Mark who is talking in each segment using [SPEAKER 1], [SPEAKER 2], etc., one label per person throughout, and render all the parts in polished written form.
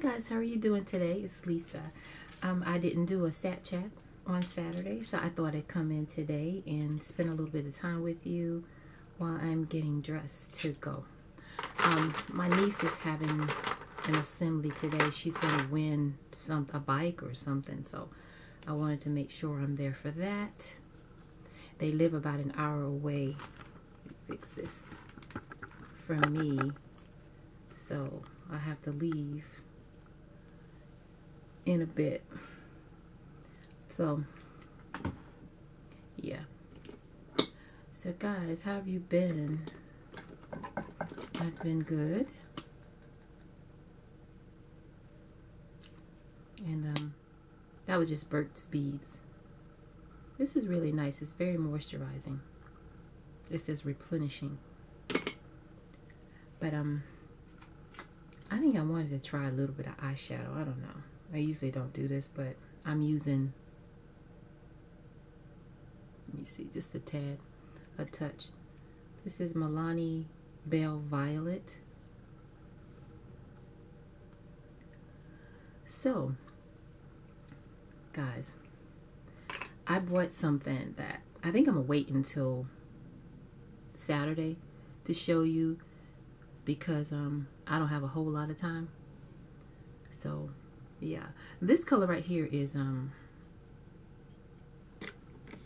[SPEAKER 1] Hi guys, how are you doing today? It's Lisa. I didn't do a CHIT CHAT on Saturday, so I thought I'd come in today and spend a little bit of time with you while I'm getting dressed to go. My niece is having an assembly today. She's going to win a bike or something, so I wanted to make sure I'm there for that. They live about an hour away. Fix this from me, so I have to leave in a bit. So yeah. So guys, how have you been? I've been good. And that was just Burt's Beads. This is really nice. It's very moisturizing. It says replenishing. But I think I wanted to try a little bit of eyeshadow. I don't know. I usually don't do this, but I'm using, let me see, just a tad, a touch. This is Milani Belle Violet. So, guys, I bought something that I think I'm going to wait until Saturday to show you, because I don't have a whole lot of time. So yeah, this color right here is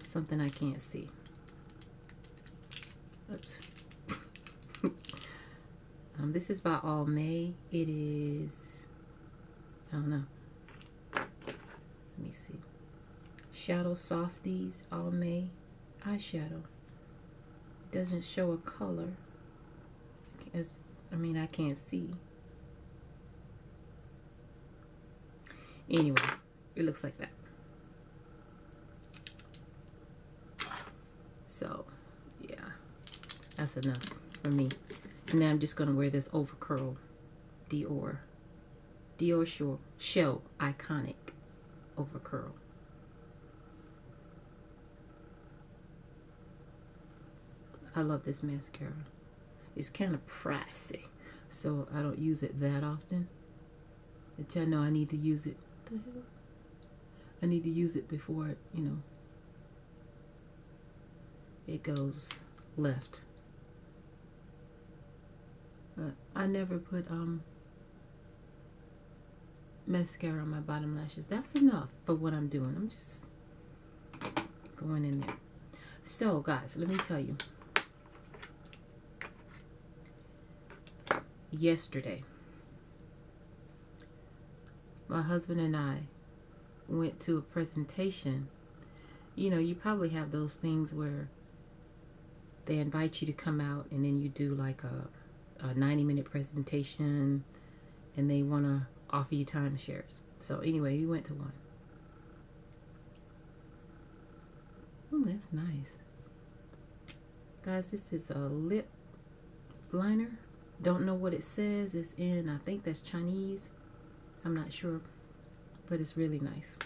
[SPEAKER 1] something I can't see. Oops. This is by All May. It is, I don't know, let me see, Shadow Softies All May eyeshadow. It doesn't show a color. I mean, I can't see. Anyway, it looks like that. So, yeah, that's enough for me. And then I'm just going to wear this over curl Dior Show Iconic over curl. I love this mascara. It's kind of pricey, so I don't use it that often. But I know I need to use it. What the hell? I need to use it before it, you know, it goes left. But I never put mascara on my bottom lashes. That's enough for what I'm doing. I'm just going in there. So guys, let me tell you. Yesterday, my husband and I went to a presentation. You know, you probably have those things where they invite you to come out and then you do like a 90-minute presentation and they want to offer you timeshares. So anyway, we went to one. Oh, that's nice. Guys, this is a lip liner. Don't know what it says. It's in, I think that's Chinese. I'm not sure, but it's really nice.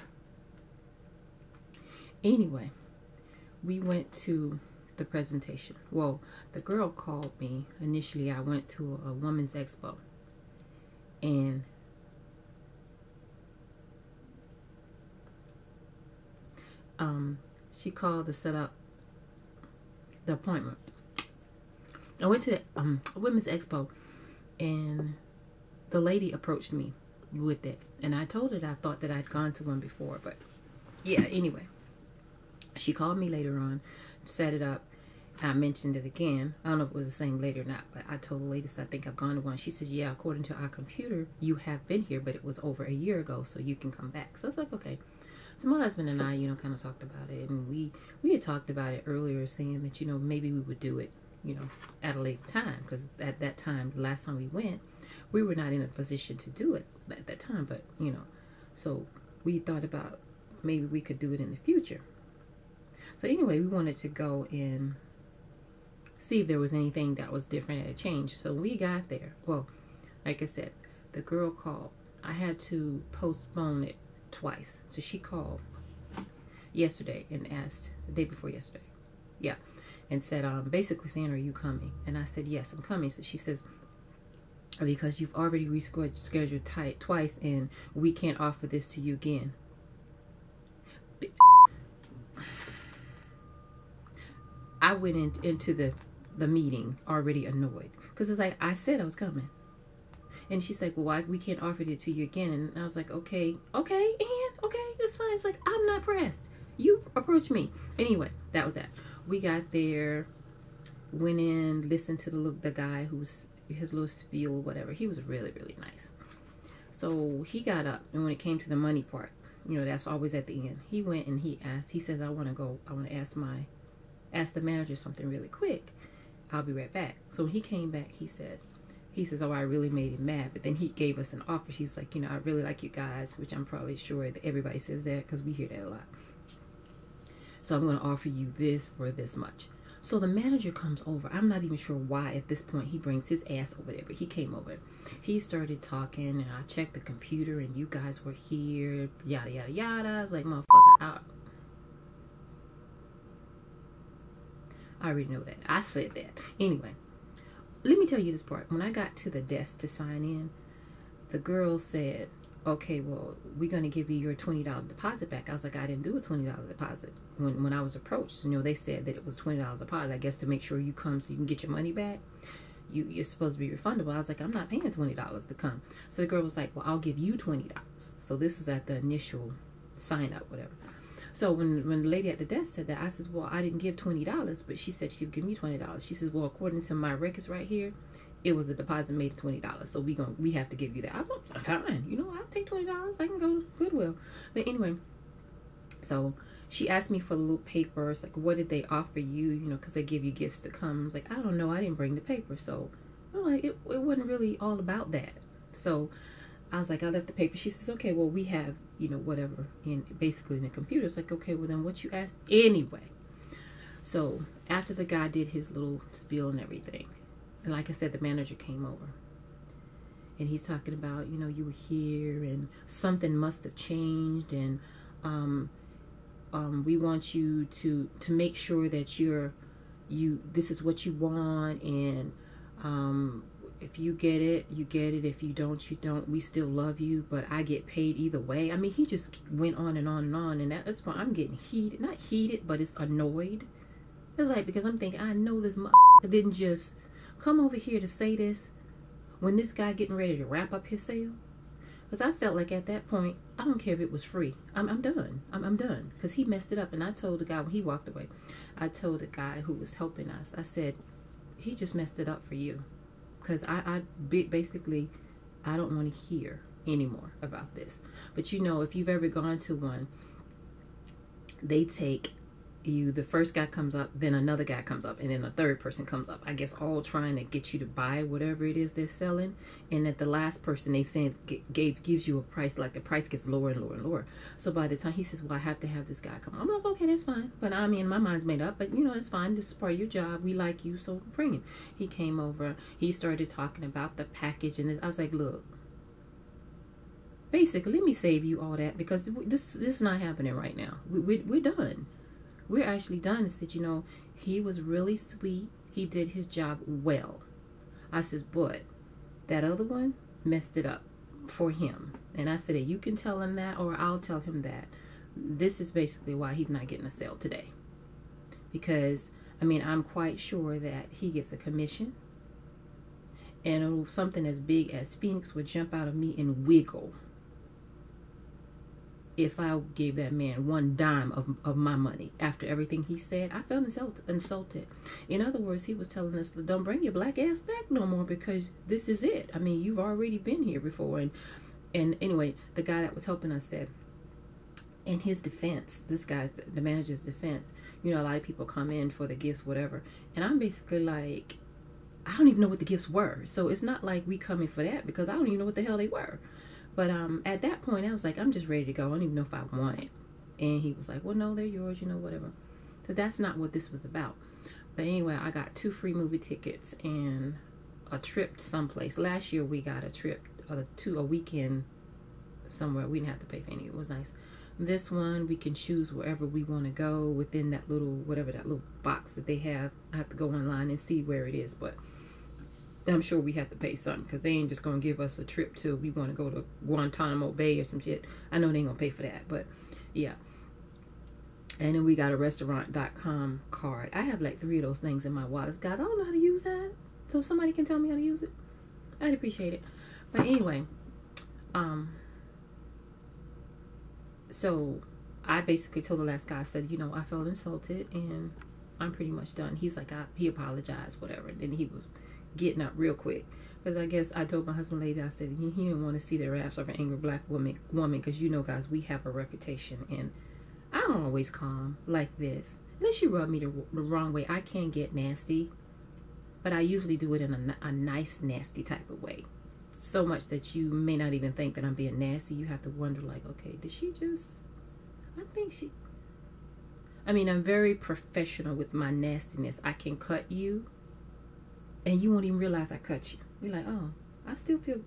[SPEAKER 1] Anyway, we went to the presentation. Well, the girl called me. Initially, I went to a women's expo, and she called to set up the appointment. I went to a women's expo, and the lady approached me with it, and I told her that I thought that I'd gone to one before, but yeah, anyway, she called me later on, set it up. I mentioned it again. I don't know if it was the same lady or not, but I told the lady, I think I've gone to one. She says, yeah, according to our computer, you have been here, but it was over a year ago, so you can come back. So I was like, okay. So my husband and I, you know, kind of talked about it, and we had talked about it earlier, saying that, you know, maybe we would do it, you know, at a later time, because at that time, the last time we went, we were not in a position to do it at that time, but, you know, so we thought about maybe we could do it in the future. So anyway, we wanted to go and see if there was anything that was different and changed. So we got there. Well, like I said, the girl called. I had to postpone it twice. So she called yesterday and asked, the day before yesterday, yeah, and said, basically saying, are you coming? And I said, yes, I'm coming. So she says, because you've already rescheduled twice and we can't offer this to you again. I went into the meeting already annoyed because it's like, I said I was coming. And she's like, well, why we can't offer it to you again? And I was like, okay, that's fine. It's like, I'm not pressed. You approach me. Anyway, that was that. We got there, went in, listened to the guy who's his little spiel or whatever. He was really, really nice. So he got up, and when it came to the money part, you know, that's always at the end. He went and he says, I want to ask the manager something really quick. I'll be right back. So when he came back, he says, oh, I really made him mad. But then he gave us an offer. He's like, you know, I really like you guys, which I'm probably sure that everybody says that because we hear that a lot. So I'm going to offer you this for this much. So the manager comes over. I'm not even sure why at this point he brings his ass over there, but he came over. He started talking, and I checked the computer, and you guys were here, yada, yada, yada. I was like, motherfucker, I already know that. I said that. Anyway, let me tell you this part. When I got to the desk to sign in, the girl said, okay, well, we're going to give you your $20 deposit back. I was like, I didn't do a $20 deposit. When I was approached, you know, they said that it was $20 deposit, I guess, to make sure you come so you can get your money back. You're supposed to be refundable. I was like, I'm not paying $20 to come. So the girl was like, well, I'll give you $20. So this was at the initial sign up, whatever. So when the lady at the desk said that, I said, well, I didn't give $20, but she said she would give me $20. She says, well, according to my records right here, it was a deposit made of $20. So we have to give you that. I'm fine. You know, I'll take $20. I can go to Goodwill. But anyway, so she asked me for the little papers, like, what did they offer you? You know, because they give you gifts to come. I was like, I don't know. I didn't bring the paper. So I'm like, it wasn't really all about that. So I was like, I left the paper. She says, okay, well, we have, you know, whatever basically in the computer. It's like, okay, well, then what you asked? Anyway, so after the guy did his little spiel and everything, and like I said, the manager came over. And he's talking about, you know, you were here and something must have changed. And we want you to make sure that this is what you want. And if you get it, you get it. If you don't, you don't. We still love you, but I get paid either way. I mean, he just went on and on and on. And that's why I'm getting heated. Not heated, but it's annoyed. It's like, because I'm thinking, I know this motherfucker didn't just come over here to say this when this guy getting ready to wrap up his sale. Because I felt like at that point, I don't care if it was free. I'm done. I'm done. Because he messed it up. And I told the guy when he walked away, I told the guy who was helping us, I said, he just messed it up for you. Because I basically, I don't want to hear anymore about this. But you know, if you've ever gone to one, they take you, the first guy comes up, then another guy comes up, and then a third person comes up, I guess all trying to get you to buy whatever it is they're selling. And at the last person they say gives you a price, like the price gets lower and lower and lower. So by the time he says, well, I have to have this guy come, I'm like, okay, that's fine. But I mean, my mind's made up, but you know, that's fine. This is part of your job. We like you, so bring him. He came over, he started talking about the package, and I was like, look, basically, let me save you all that, because this is not happening right now. We're done. We're actually done. I said, you know, he was really sweet. He did his job well. I says, but that other one messed it up for him. And I said, you can tell him that, or I'll tell him that. This is basically why he's not getting a sale today. Because, I mean, I'm quite sure that he gets a commission. And something as big as Phoenix would jump out of me and wiggle if I gave that man one dime of my money after everything he said. I felt insulted. In other words, he was telling us, don't bring your black ass back no more, because this is it. I mean, you've already been here before. And anyway, the guy that was helping us said, in his defense, this guy's, the manager's defense, you know, a lot of people come in for the gifts, whatever. And I'm basically like, I don't even know what the gifts were. So it's not like we come in for that, because I don't even know what the hell they were. But at that point, I was like, I'm just ready to go. I don't even know if I want it. And he was like, well, no, they're yours, you know, whatever. So that's not what this was about. But anyway, I got 2 free movie tickets and a trip someplace. Last year, we got a trip to a weekend somewhere. We didn't have to pay for any. It was nice. This one, we can choose wherever we want to go within that little, whatever, that little box that they have. I have to go online and see where it is. But I'm sure we have to pay something, because they ain't just gonna give us a trip to, we want to go to Guantanamo Bay or some shit. I know they ain't gonna pay for that, but yeah. And then we got a restaurant.com card. I have like 3 of those things in my wallet. Guys, I don't know how to use that, so if somebody can tell me how to use it, I'd appreciate it. But anyway, so I basically told the last guy, I said, you know, I felt insulted and I'm pretty much done. He's like, he apologized, whatever. And then he was getting up real quick, because I guess I told my husband later, I said he didn't want to see the wrath of an angry black woman, because you know, guys, we have a reputation, and I'm always calm like this. Unless you rub me the wrong way, I can get nasty, but I usually do it in a nice, nasty type of way. So much that you may not even think that I'm being nasty. You have to wonder, like, okay, did she just... I mean, I'm very professional with my nastiness. I can cut you, and you won't even realize I cut you. You're like, oh, I still feel...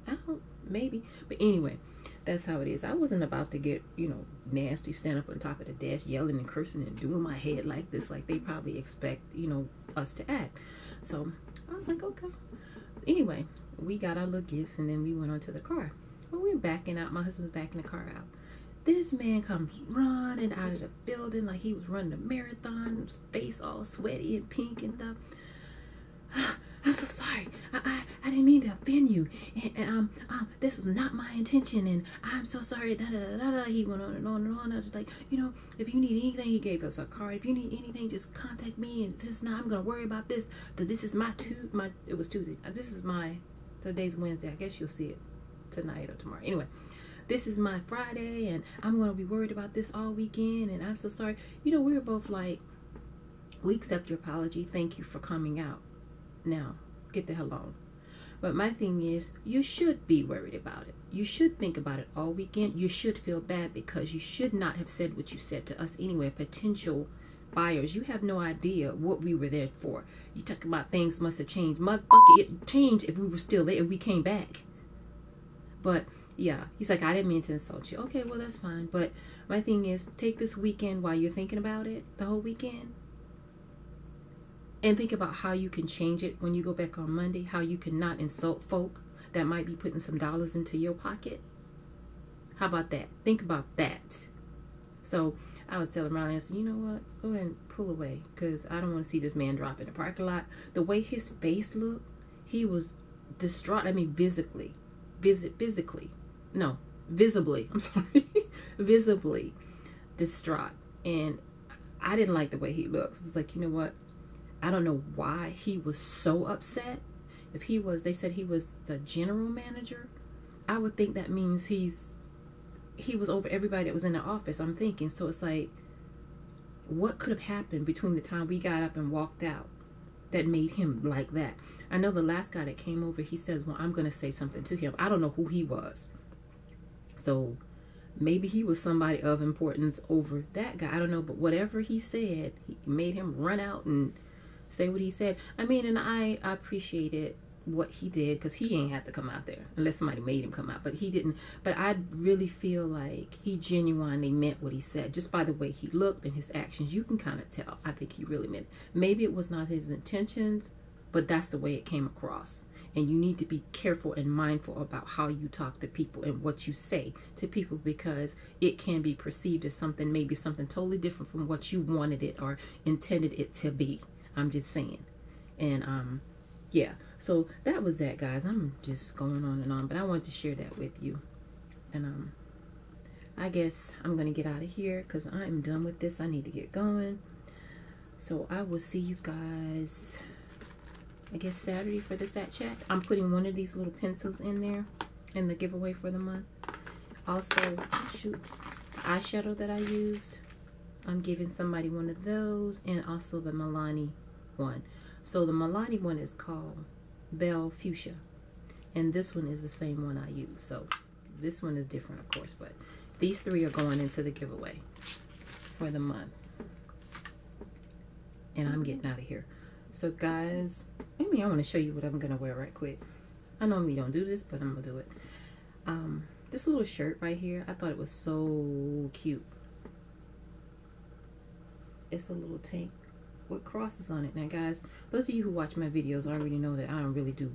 [SPEAKER 1] I don't, maybe. But anyway, that's how it is. I wasn't about to get, you know, nasty, stand up on top of the desk, yelling and cursing and doing my head like this, like they probably expect, you know, us to act. So I was like, okay. So anyway, we got our little gifts, and then we went on to the car. When we were backing out, my husband was backing the car out. This man comes running out of the building like he was running a marathon, his face all sweaty and pink and stuff. I'm so sorry. I didn't mean to offend you. And this was not my intention, and I'm so sorry. Da, da, da, da, da. He went on and on and on. I was like, you know, if you need anything, he gave us a card. If you need anything, just contact me. And this is not, I'm gonna worry about this. This is it was Tuesday. Today's Wednesday. I guess you'll see it tonight or tomorrow. Anyway, this is my Friday, and I'm going to be worried about this all weekend, and I'm so sorry. You know, we were both like, we accept your apology. Thank you for coming out. Now, get the hell on. But my thing is, you should be worried about it. You should think about it all weekend. You should feel bad, because you should not have said what you said to us anyway. Potential buyers, you have no idea what we were there for. You talk about things must have changed. Motherfucker, it changed if we were still there, if we came back. But yeah, he's like, I didn't mean to insult you. Okay, well, that's fine. But my thing is, take this weekend while you're thinking about it, the whole weekend, and think about how you can change it when you go back on Monday, how you can not insult folk that might be putting some dollars into your pocket. How about that? Think about that. So I was telling Riley, I said, you know what? Go ahead and pull away, because I don't want to see this man drop in the parking lot. The way his face looked, he was distraught. I mean, visibly. I'm sorry. Visibly distraught. And I didn't like the way he looks. It's like, you know what? I don't know why he was so upset. If they said he was the general manager, I would think that means he was over everybody that was in the office, I'm thinking. So it's like, what could have happened between the time we got up and walked out that made him like that? I know the last guy that came over, he says, well, I'm going to say something to him. I don't know who he was. So maybe he was somebody of importance over that guy. I don't know. But whatever he said, he made him run out and say what he said. I mean, and I appreciated what he did, because he ain't have to come out there unless somebody made him come out. But he didn't. But I really feel like he genuinely meant what he said. Just by the way he looked and his actions, you can kind of tell. I think he really meant it. Maybe it was not his intentions, but that's the way it came across. And you need to be careful and mindful about how you talk to people and what you say to people, because it can be perceived as something, maybe something totally different from what you wanted it or intended it to be. I'm just saying. And yeah, so that was that, guys. I'm just going on and on, but I wanted to share that with you. And I guess I'm gonna get out of here, because I'm done with this. I need to get going. So I will see you guys, I guess, Saturday for the CHIT CHAT. I'm putting one of these little pencils in there in the giveaway for the month. Also, shoot, the eyeshadow that I used, I'm giving somebody one of those, and also the Milani one. So the Milani one is called Belle Fuchsia, and this one is the same one I use. So this one is different, of course, but these 3 are going into the giveaway for the month. And I'm getting out of here. So guys, I want to show you what I'm gonna wear right quick. I normally don't do this, but I'm gonna do it. This little shirt right here, I thought it was so cute. It's a little tank with crosses on it. Now guys, those of you who watch my videos already know that I don't really do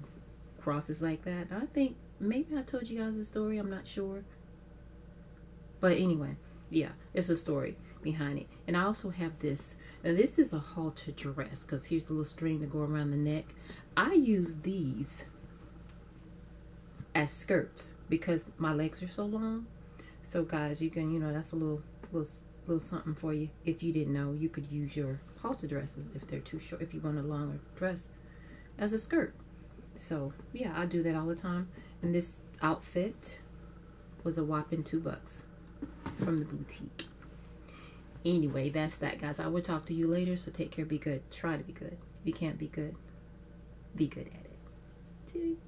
[SPEAKER 1] crosses like that. I think maybe I told you guys the story, I'm not sure. But anyway, yeah, it's a story behind it. And I also have this. Now this is a halter dress, because here's a little string to go around the neck. I use these as skirts because my legs are so long. So guys, you can, you know, that's a little something for you. If you didn't know, you could use your halter dresses if they're too short, if you want a longer dress, as a skirt. So yeah, I do that all the time. And this outfit was a whopping $2 from the boutique. Anyway, that's that, guys. I will talk to you later, so take care, be good. Try to be good. If you can't be good, be good at it.